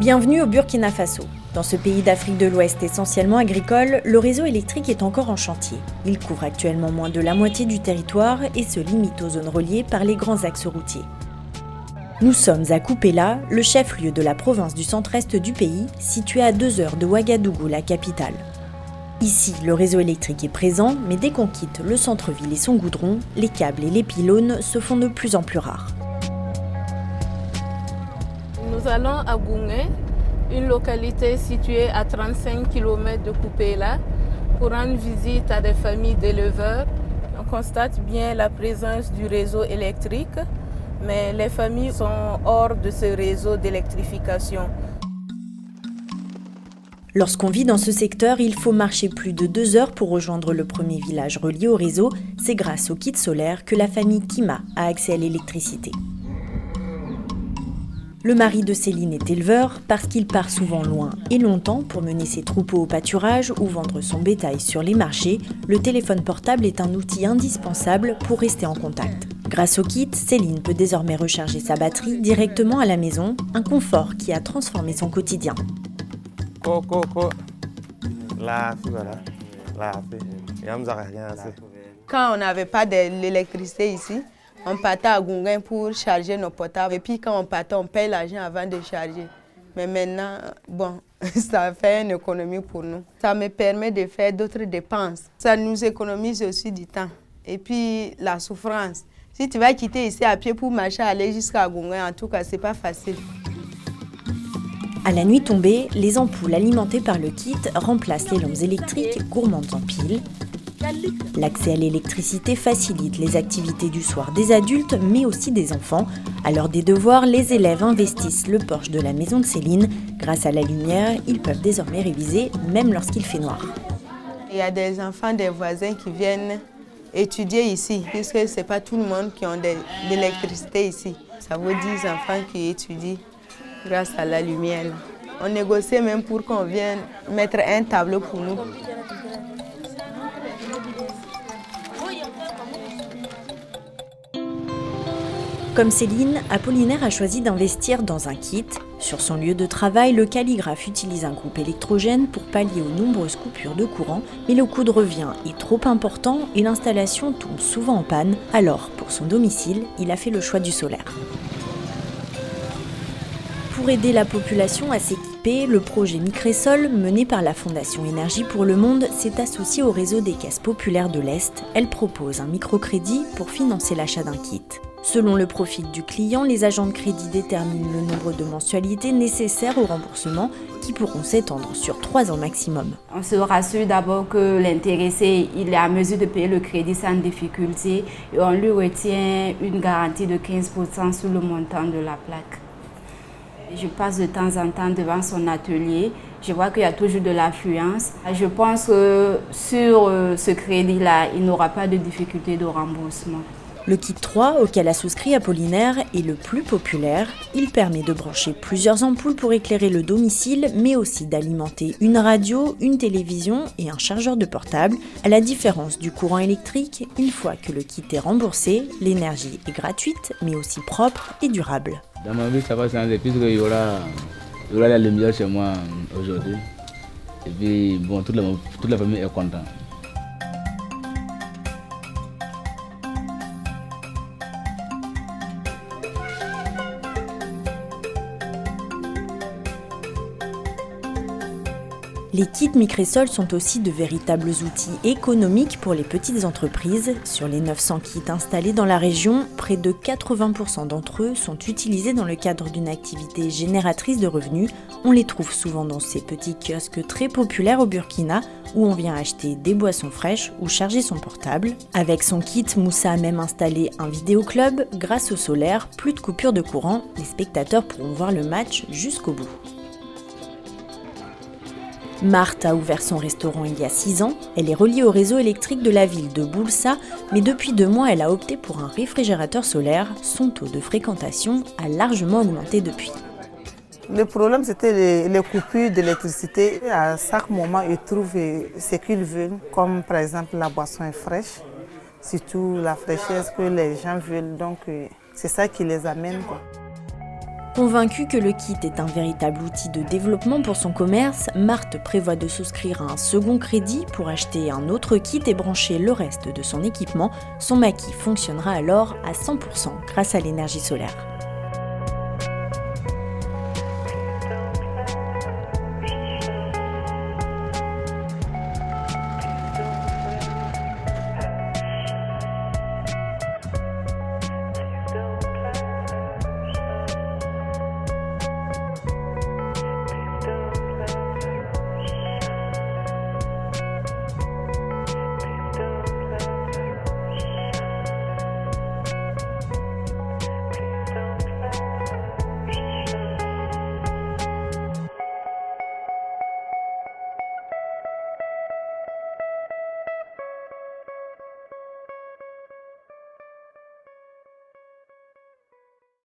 Bienvenue au Burkina Faso. Dans ce pays d'Afrique de l'Ouest essentiellement agricole, le réseau électrique est encore en chantier. Il couvre actuellement moins de la moitié du territoire et se limite aux zones reliées par les grands axes routiers. Nous sommes à Koupéla, le chef-lieu de la province du centre-est du pays, situé à 2 heures de Ouagadougou, la capitale. Ici, le réseau électrique est présent, mais dès qu'on quitte le centre-ville et son goudron, les câbles et les pylônes se font de plus en plus rares. Nous allons à Goungé, une localité située à 35 km de Koupéla, pour rendre visite à des familles d'éleveurs. On constate bien la présence du réseau électrique, mais les familles sont hors de ce réseau d'électrification. Lorsqu'on vit dans ce secteur, il faut marcher plus de 2 heures pour rejoindre le premier village relié au réseau. C'est grâce au kit solaire que la famille Kima a accès à l'électricité. Le mari de Céline est éleveur parce qu'il part souvent loin et longtemps pour mener ses troupeaux au pâturage ou vendre son bétail sur les marchés. Le téléphone portable est un outil indispensable pour rester en contact. Grâce au kit, Céline peut désormais recharger sa batterie directement à la maison, un confort qui a transformé son quotidien. Quand on n'avait pas de l'électricité ici, on partait à Goungé pour charger nos portables. Et puis quand on partait, on paye l'argent avant de charger. Mais maintenant, bon, ça fait une économie pour nous. Ça me permet de faire d'autres dépenses. Ça nous économise aussi du temps. Et puis la souffrance. Si tu vas quitter ici à pied pour marcher, aller jusqu'à Goungé, en tout cas, c'est pas facile. À la nuit tombée, les ampoules alimentées par le kit remplacent les lampes électriques gourmandes en piles. L'accès à l'électricité facilite les activités du soir des adultes, mais aussi des enfants. À l'heure des devoirs, les élèves investissent le porche de la maison de Céline. Grâce à la lumière, ils peuvent désormais réviser, même lorsqu'il fait noir. Il y a des enfants des voisins qui viennent étudier ici, puisque ce n'est pas tout le monde qui a de l'électricité ici. Ça vaut 10 enfants qui étudient grâce à la lumière. On négocie même pour qu'on vienne mettre un tableau pour nous. Comme Céline, Apollinaire a choisi d'investir dans un kit. Sur son lieu de travail, le calligraphe utilise un groupe électrogène pour pallier aux nombreuses coupures de courant, mais le coût de revient est trop important et l'installation tombe souvent en panne. Alors, pour son domicile, il a fait le choix du solaire. Pour aider la population à s'équiper, le projet Micrésol, mené par la Fondation Énergie pour le Monde, s'est associé au réseau des caisses populaires de l'Est. Elle propose un microcrédit pour financer l'achat d'un kit. Selon le profil du client, les agents de crédit déterminent le nombre de mensualités nécessaires au remboursement qui pourront s'étendre sur 3 ans maximum. On se rassure d'abord que l'intéressé il est à mesure de payer le crédit sans difficulté et on lui retient une garantie de 15% sur le montant de la plaque. Je passe de temps en temps devant son atelier, je vois qu'il y a toujours de l'affluence. Je pense que sur ce crédit-là, il n'aura pas de difficulté de remboursement. Le kit 3, auquel a souscrit Apollinaire, est le plus populaire. Il permet de brancher plusieurs ampoules pour éclairer le domicile, mais aussi d'alimenter une radio, une télévision et un chargeur de portable. À la différence du courant électrique, une fois que le kit est remboursé, l'énergie est gratuite, mais aussi propre et durable. Dans ma vie, ça va changer puisqu'il y aura la lumière chez moi aujourd'hui. Et puis, bon, toute la famille est contente. Les kits Micrésol sont aussi de véritables outils économiques pour les petites entreprises. Sur les 900 kits installés dans la région, près de 80% d'entre eux sont utilisés dans le cadre d'une activité génératrice de revenus. On les trouve souvent dans ces petits kiosques très populaires au Burkina, où on vient acheter des boissons fraîches ou charger son portable. Avec son kit, Moussa a même installé un vidéoclub. Grâce au solaire, plus de coupures de courant, les spectateurs pourront voir le match jusqu'au bout. Marthe a ouvert son restaurant il y a 6 ans. Elle est reliée au réseau électrique de la ville de Boulssa, mais depuis 2 mois, elle a opté pour un réfrigérateur solaire. Son taux de fréquentation a largement augmenté depuis. Le problème, c'était les coupures d'électricité. À chaque moment, ils trouvent ce qu'ils veulent, comme par exemple la boisson est fraîche, surtout la fraîcheur que les gens veulent. Donc, c'est ça qui les amène, quoi. Convaincue que le kit est un véritable outil de développement pour son commerce, Marthe prévoit de souscrire à un second crédit pour acheter un autre kit et brancher le reste de son équipement. Son maquis fonctionnera alors à 100% grâce à l'énergie solaire.